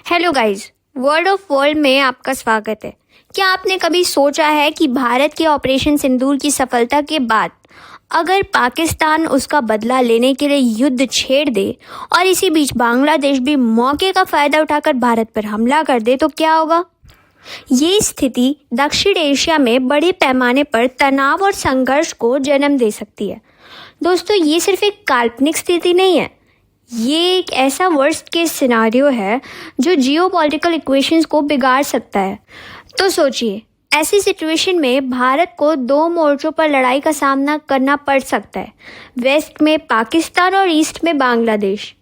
Hello guys, word of world में आपका स्वागत है। क्या आपने कभी सोचा है कि भारत के ऑपरेशन सिंदूर की सफलता के बाद अगर पाकिस्तान उसका बदला लेने के लिए युद्ध छेड़ दे और इसी बीच बांग्लादेश भी मौके का फायदा उठाकर भारत पर हमला कर दे तो क्या होगा? ये स्थिति दक्षिण एशिया में बड़े पैमाने पर तनाव और संघर्ष को जन्म दे सकती है। दोस्तों, ये सिर्फ एक काल्पनिक स्थिति नहीं है, ये एक ऐसा वर्स्ट केस सिनारियो है जो जियोपॉलिटिकल इक्वेशंस को बिगाड़ सकता है। तो सोचिए, ऐसी सिचुएशन में भारत को दो मोर्चों पर लड़ाई का सामना करना पड़ सकता है, वेस्ट में पाकिस्तान और ईस्ट में बांग्लादेश।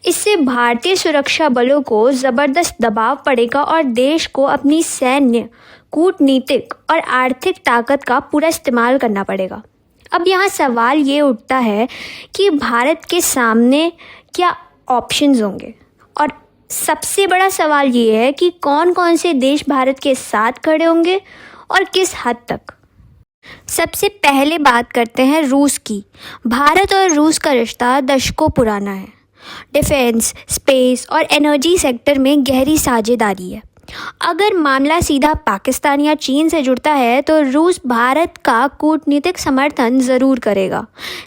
इससे भारतीय सुरक्षा बलों को ज़बरदस्त दबाव पड़ेगा और देश को अपनी सैन्य, कूटनीतिक और आर्थिक ताकत का पूरा इस्तेमाल करना पड़ेगा। अब यहाँ सवाल ये उठता है कि भारत के सामने क्या ऑप्शंस होंगे, और सबसे बड़ा सवाल ये है कि कौन कौन से देश भारत के साथ खड़े होंगे और किस हद तक। सबसे पहले बात करते हैं रूस की। भारत और रूस का रिश्ता दशकों पुराना है। डिफेंस, स्पेस और एनर्जी सेक्टर में गहरी साझेदारी है। अगर मामला सीधा पाकिस्तान या चीन से जुड़ता है तो रूस भारत का कूटनीतिक समर्थन ज़रूर करेगा,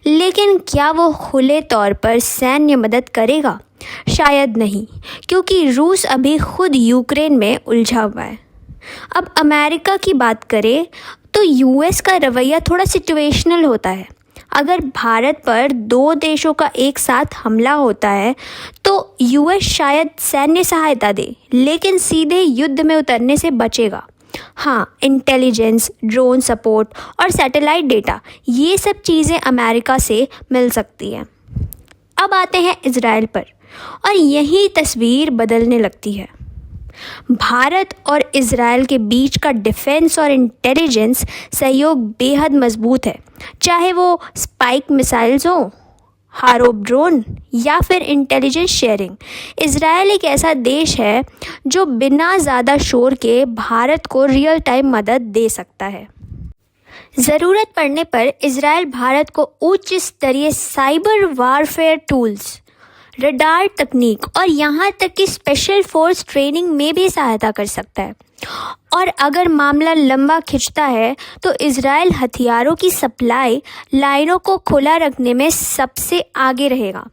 लेकिन क्या वो खुले तौर पर सैन्य मदद करेगा? शायद नहीं, क्योंकि रूस अभी खुद यूक्रेन में उलझा हुआ है। अब अमेरिका की बात करें तो यूएस का रवैया थोड़ा सिचुएशनल होता है। अगर भारत पर दो देशों का एक साथ हमला होता है तो यूएस शायद सैन्य सहायता दे, लेकिन सीधे युद्ध में उतरने से बचेगा। हाँ, इंटेलिजेंस, ड्रोन सपोर्ट और सैटेलाइट डेटा, ये सब चीज़ें अमेरिका से मिल सकती हैं। अब आते हैं इजराइल पर, और यही तस्वीर बदलने लगती है। भारत और इजराइल के बीच का डिफेंस और इंटेलिजेंस सहयोग बेहद मजबूत है, चाहे वो स्पाइक मिसाइल्स हो, हारोप ड्रोन या फिर इंटेलिजेंस शेयरिंग। इजराइल एक ऐसा देश है जो बिना ज़्यादा शोर के भारत को रियल टाइम मदद दे सकता है। ज़रूरत पड़ने पर इजराइल भारत को उच्च स्तरीय साइबर वारफेयर टूल्स, रडार तकनीक और यहाँ तक कि स्पेशल फोर्स ट्रेनिंग में भी सहायता कर सकता है। और अगर मामला लंबा खिंचता है तो इजराइल हथियारों की सप्लाई लाइनों को खुला रखने में सबसे आगे रहेगा।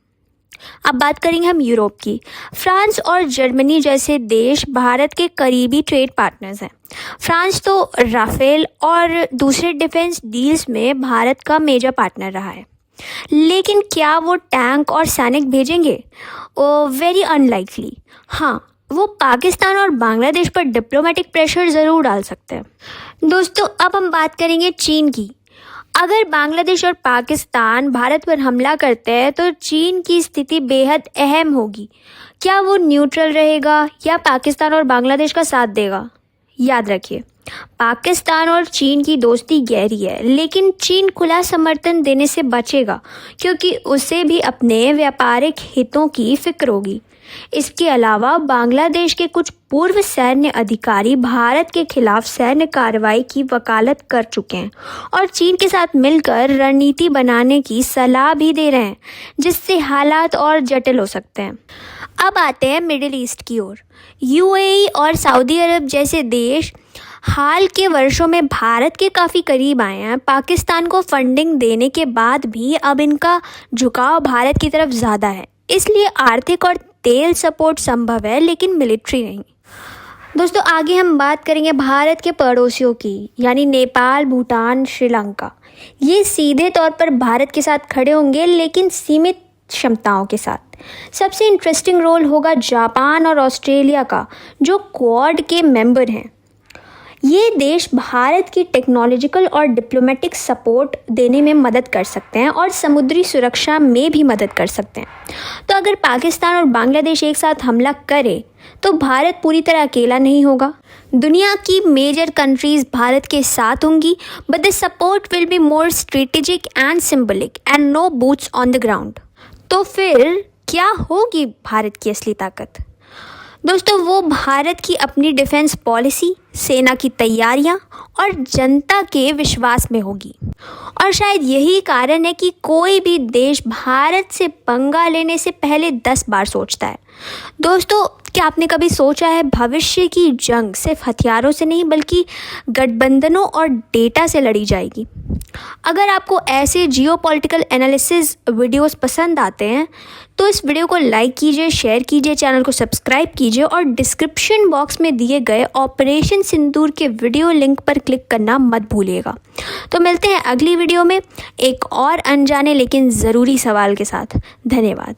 अब बात करेंगे हम यूरोप की। फ्रांस और जर्मनी जैसे देश भारत के करीबी ट्रेड पार्टनर्स हैं। फ्रांस तो राफेल और दूसरे डिफेंस डील्स में भारत का मेजर पार्टनर रहा है, लेकिन क्या वो टैंक और सैनिक भेजेंगे? Very unlikely. हाँ, वो पाकिस्तान और बांग्लादेश पर डिप्लोमेटिक प्रेशर ज़रूर डाल सकते हैं। दोस्तों, अब हम बात करेंगे चीन की। अगर बांग्लादेश और पाकिस्तान भारत पर हमला करते हैं तो चीन की स्थिति बेहद अहम होगी। क्या वो न्यूट्रल रहेगा या पाकिस्तान और बांग्लादेश का साथ देगा? याद रखिए, पाकिस्तान और चीन की दोस्ती गहरी है, लेकिन चीन खुला समर्थन देने से बचेगा क्योंकि उसे भी अपने व्यापारिक हितों की फिक्र होगी। इसके अलावा बांग्लादेश के कुछ पूर्व सैन्य अधिकारी भारत के खिलाफ सैन्य कार्रवाई की वकालत कर चुके हैं और चीन के साथ मिलकर रणनीति बनाने की सलाह भी दे रहे हैं, जिससे हालात और जटिल हो सकते हैं। अब आते हैं मिडिल ईस्ट की ओर। यूएई और सऊदी अरब जैसे देश हाल के वर्षों में भारत के काफ़ी करीब आए हैं। पाकिस्तान को फंडिंग देने के बाद भी अब इनका झुकाव भारत की तरफ ज़्यादा है, इसलिए आर्थिक और तेल सपोर्ट संभव है, लेकिन मिलिट्री नहीं। दोस्तों, आगे हम बात करेंगे भारत के पड़ोसियों की, यानी नेपाल, भूटान, श्रीलंका। ये सीधे तौर पर भारत के साथ खड़े होंगे, लेकिन सीमित क्षमताओं के साथ। सबसे इंटरेस्टिंग रोल होगा जापान और ऑस्ट्रेलिया का, जो क्वाड के मेंबर हैं। ये देश भारत की टेक्नोलॉजिकल और डिप्लोमेटिक सपोर्ट देने में मदद कर सकते हैं और समुद्री सुरक्षा में भी मदद कर सकते हैं। तो अगर पाकिस्तान और बांग्लादेश एक साथ हमला करे तो भारत पूरी तरह अकेला नहीं होगा। दुनिया की मेजर कंट्रीज भारत के साथ होंगी, but the support will be more strategic and symbolic and no boots on the ground. तो फिर क्या होगी भारत की असली ताकत? दोस्तों, वो भारत की अपनी डिफेंस पॉलिसी, सेना की तैयारियां और जनता के विश्वास में होगी। और शायद यही कारण है कि कोई भी देश भारत से पंगा लेने से पहले 10 बार सोचता है। दोस्तों, क्या आपने कभी सोचा है भविष्य की जंग सिर्फ हथियारों से नहीं बल्कि गठबंधनों और डेटा से लड़ी जाएगी? अगर आपको ऐसे जियोपॉलिटिकल एनालिसिस वीडियोस पसंद आते हैं तो इस वीडियो को लाइक कीजिए, शेयर कीजिए, चैनल को सब्सक्राइब कीजिए और डिस्क्रिप्शन बॉक्स में दिए गए ऑपरेशन सिंदूर के वीडियो लिंक पर क्लिक करना मत भूलिएगा। तो मिलते हैं अगली वीडियो में एक और अनजाने लेकिन ज़रूरी सवाल के साथ। धन्यवाद।